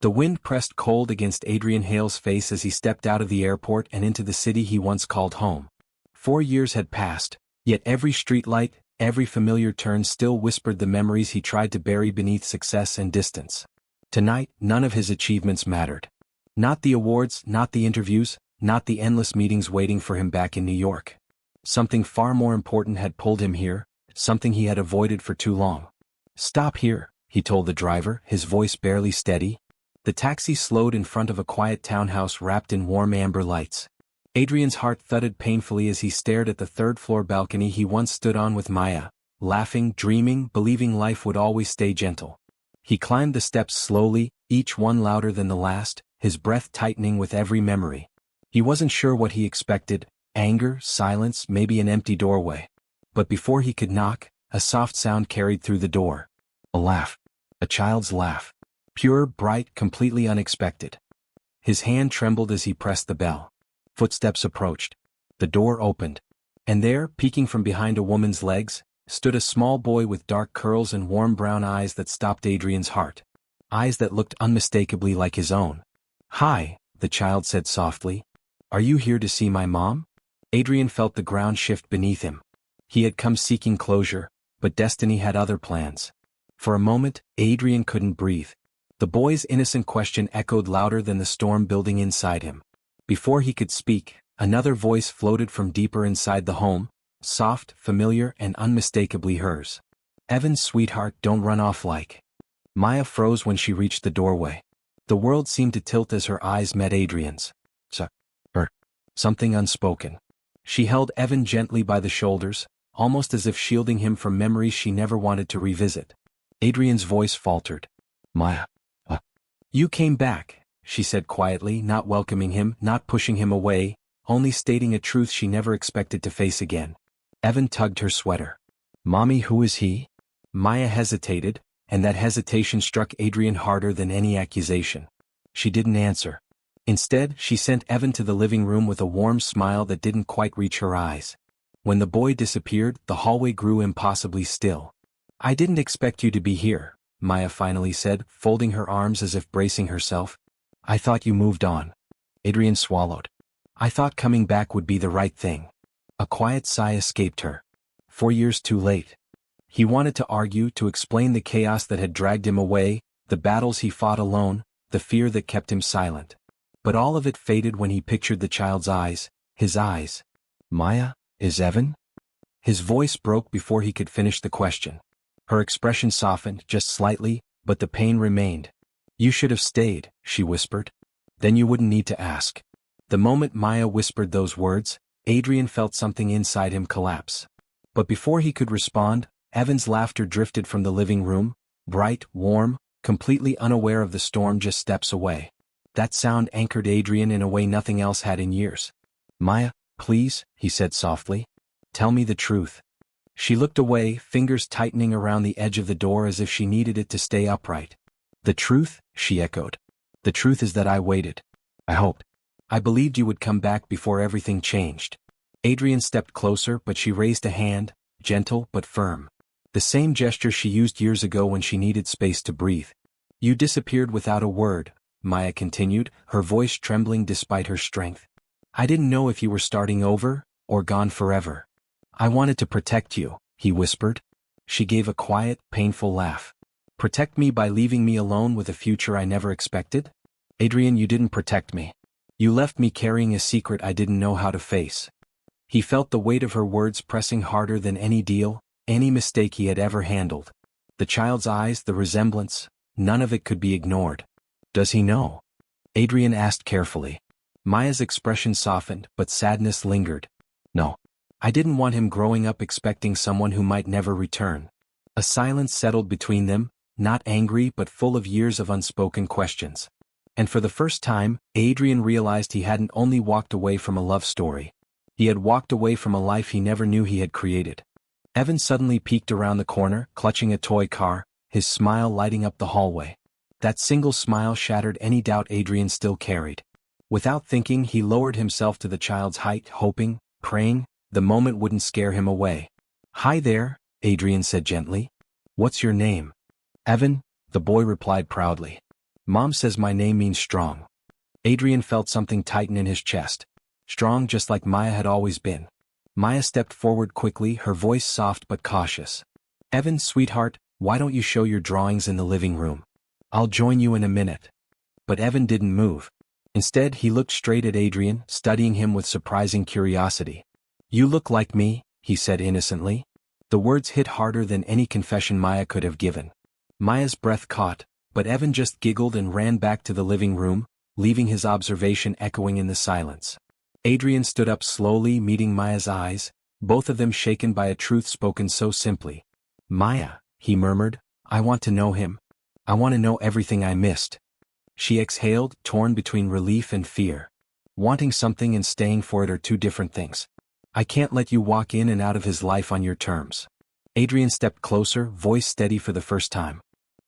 The wind pressed cold against Adrian Hale's face as he stepped out of the airport and into the city he once called home. 4 years had passed, yet every streetlight, every familiar turn still whispered the memories he tried to bury beneath success and distance. Tonight, none of his achievements mattered. Not the awards, not the interviews, not the endless meetings waiting for him back in New York. Something far more important had pulled him here, something he had avoided for too long. "Stop here," he told the driver, his voice barely steady. The taxi slowed in front of a quiet townhouse wrapped in warm amber lights. Adrian's heart thudded painfully as he stared at the third-floor balcony he once stood on with Maya, laughing, dreaming, believing life would always stay gentle. He climbed the steps slowly, each one louder than the last, his breath tightening with every memory. He wasn't sure what he expected: anger, silence, maybe an empty doorway. But before he could knock, a soft sound carried through the door. A laugh. A child's laugh. Pure, bright, completely unexpected. His hand trembled as he pressed the bell. Footsteps approached. The door opened. And there, peeking from behind a woman's legs, stood a small boy with dark curls and warm brown eyes that stopped Adrian's heart. Eyes that looked unmistakably like his own. "Hi," the child said softly. "Are you here to see my mom?" Adrian felt the ground shift beneath him. He had come seeking closure, but destiny had other plans. For a moment, Adrian couldn't breathe. The boy's innocent question echoed louder than the storm building inside him. Before he could speak, another voice floated from deeper inside the home, soft, familiar, and unmistakably hers. "Evan, sweetheart, don't run off like." Maya froze when she reached the doorway. The world seemed to tilt as her eyes met Adrian's. Something unspoken. She held Evan gently by the shoulders, almost as if shielding him from memories she never wanted to revisit. Adrian's voice faltered. "Maya. You came back," she said quietly, not welcoming him, not pushing him away, only stating a truth she never expected to face again. Evan tugged her sweater. "Mommy, who is he?" Maya hesitated, and that hesitation struck Adrian harder than any accusation. She didn't answer. Instead, she sent Evan to the living room with a warm smile that didn't quite reach her eyes. When the boy disappeared, the hallway grew impossibly still. "I didn't expect you to be here," Maya finally said, folding her arms as if bracing herself. "I thought you moved on." Adrian swallowed. "I thought coming back would be the right thing." A quiet sigh escaped her. 4 years too late. He wanted to argue, to explain the chaos that had dragged him away, the battles he fought alone, the fear that kept him silent. But all of it faded when he pictured the child's eyes, his eyes. "Maya, is Evan?" His voice broke before he could finish the question. Her expression softened, just slightly, but the pain remained. "You should have stayed," she whispered. "Then you wouldn't need to ask." The moment Maya whispered those words, Adrian felt something inside him collapse. But before he could respond, Evan's laughter drifted from the living room, bright, warm, completely unaware of the storm just steps away. That sound anchored Adrian in a way nothing else had in years. "Maya, please," he said softly. "Tell me the truth." She looked away, fingers tightening around the edge of the door as if she needed it to stay upright. "The truth?" she echoed. "The truth is that I waited. I hoped. I believed you would come back before everything changed." Adrian stepped closer, but she raised a hand, gentle but firm. The same gesture she used years ago when she needed space to breathe. "You disappeared without a word," Maya continued, her voice trembling despite her strength. "I didn't know if you were starting over, or gone forever. I wanted to protect you," he whispered. She gave a quiet, painful laugh. "Protect me by leaving me alone with a future I never expected?" "Adrian, you didn't protect me. You left me carrying a secret I didn't know how to face." He felt the weight of her words pressing harder than any deal, any mistake he had ever handled. The child's eyes, the resemblance, none of it could be ignored. "Does he know?" Adrian asked carefully. Maya's expression softened, but sadness lingered. "No. I didn't want him growing up expecting someone who might never return." A silence settled between them, not angry but full of years of unspoken questions. And for the first time, Adrian realized he hadn't only walked away from a love story. He had walked away from a life he never knew he had created. Evan suddenly peeked around the corner, clutching a toy car, his smile lighting up the hallway. That single smile shattered any doubt Adrian still carried. Without thinking, he lowered himself to the child's height, hoping, praying, the moment wouldn't scare him away. "Hi there," Adrian said gently. "What's your name?" "Evan," the boy replied proudly. Mom says my name means strong. Adrian felt something tighten in his chest. Strong just like Maya had always been. Maya stepped forward quickly, her voice soft but cautious. Evan, sweetheart, why don't you show your drawings in the living room? I'll join you in a minute. But Evan didn't move. Instead, he looked straight at Adrian, studying him with surprising curiosity. You look like me, he said innocently. The words hit harder than any confession Maya could have given. Maya's breath caught, but Evan just giggled and ran back to the living room, leaving his observation echoing in the silence. Adrian stood up slowly, meeting Maya's eyes, both of them shaken by a truth spoken so simply. Maya, he murmured, I want to know him. I want to know everything I missed. She exhaled, torn between relief and fear. Wanting something and staying for it are two different things. I can't let you walk in and out of his life on your terms. Adrian stepped closer, voice steady for the first time.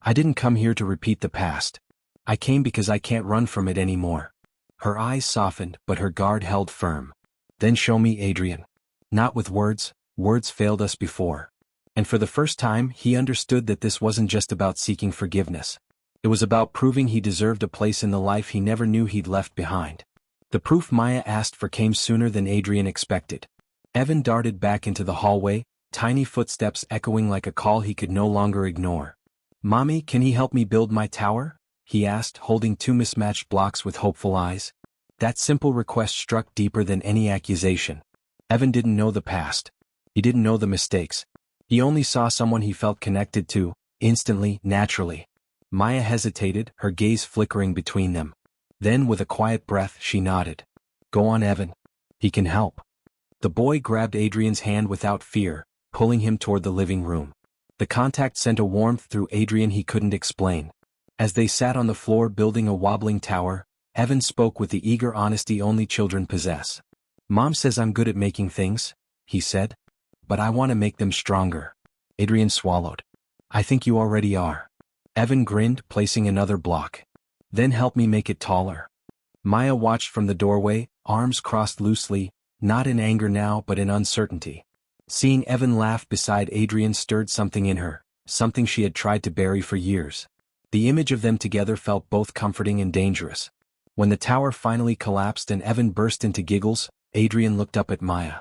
I didn't come here to repeat the past. I came because I can't run from it anymore. Her eyes softened, but her guard held firm. Then show me, Adrian. Not with words, words failed us before. And for the first time, he understood that this wasn't just about seeking forgiveness. It was about proving he deserved a place in the life he never knew he'd left behind. The proof Maya asked for came sooner than Adrian expected. Evan darted back into the hallway, tiny footsteps echoing like a call he could no longer ignore. Mommy, can he help me build my tower? He asked, holding two mismatched blocks with hopeful eyes. That simple request struck deeper than any accusation. Evan didn't know the past. He didn't know the mistakes. He only saw someone he felt connected to, instantly, naturally. Maya hesitated, her gaze flickering between them. Then, with a quiet breath, she nodded. Go on, Evan. He can help. The boy grabbed Adrian's hand without fear, pulling him toward the living room. The contact sent a warmth through Adrian he couldn't explain. As they sat on the floor building a wobbling tower, Evan spoke with the eager honesty only children possess. Mom says I'm good at making things, he said. But I want to make them stronger. Adrian swallowed. I think you already are. Evan grinned, placing another block. Then help me make it taller. Maya watched from the doorway, arms crossed loosely, not in anger now but in uncertainty. Seeing Evan laugh beside Adrian stirred something in her, something she had tried to bury for years. The image of them together felt both comforting and dangerous. When the tower finally collapsed and Evan burst into giggles, Adrian looked up at Maya.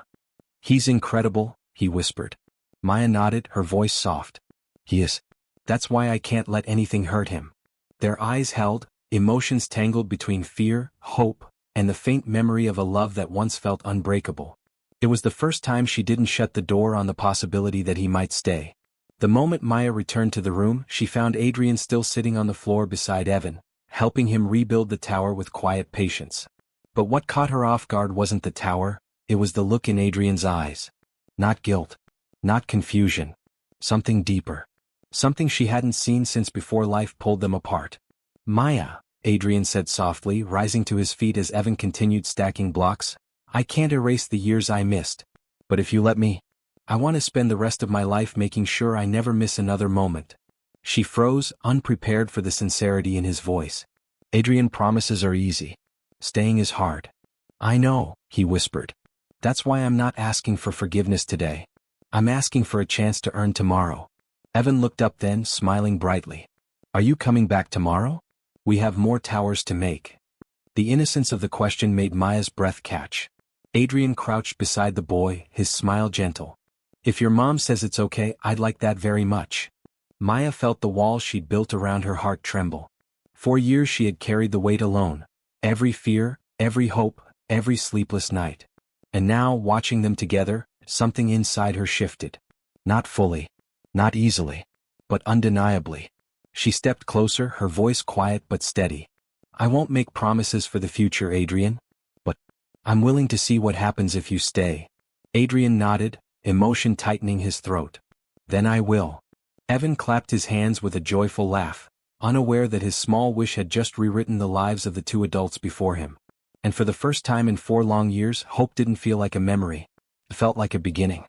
He's incredible, he whispered. Maya nodded, her voice soft. He is. That's why I can't let anything hurt him. Their eyes held, emotions tangled between fear, hope, and the faint memory of a love that once felt unbreakable. It was the first time she didn't shut the door on the possibility that he might stay. The moment Maya returned to the room, she found Adrian still sitting on the floor beside Evan, helping him rebuild the tower with quiet patience. But what caught her off guard wasn't the tower, it was the look in Adrian's eyes. Not guilt. Not confusion. Something deeper. Something she hadn't seen since before life pulled them apart. Maya, Adrian said softly, rising to his feet as Evan continued stacking blocks. I can't erase the years I missed. But if you let me, I want to spend the rest of my life making sure I never miss another moment. She froze, unprepared for the sincerity in his voice. Adrian, promises are easy. Staying is hard. I know, he whispered. That's why I'm not asking for forgiveness today. I'm asking for a chance to earn tomorrow. Evan looked up then, smiling brightly. Are you coming back tomorrow? We have more towers to make. The innocence of the question made Maya's breath catch. Adrian crouched beside the boy, his smile gentle. If your mom says it's okay, I'd like that very much. Maya felt the walls she'd built around her heart tremble. For years she had carried the weight alone. Every fear, every hope, every sleepless night. And now, watching them together, something inside her shifted. Not fully. Not easily. But undeniably. She stepped closer, her voice quiet but steady. I won't make promises for the future, Adrian. But I'm willing to see what happens if you stay. Adrian nodded, emotion tightening his throat. Then I will. Evan clapped his hands with a joyful laugh, unaware that his small wish had just rewritten the lives of the two adults before him. And for the first time in 4 long years, hope didn't feel like a memory. It felt like a beginning.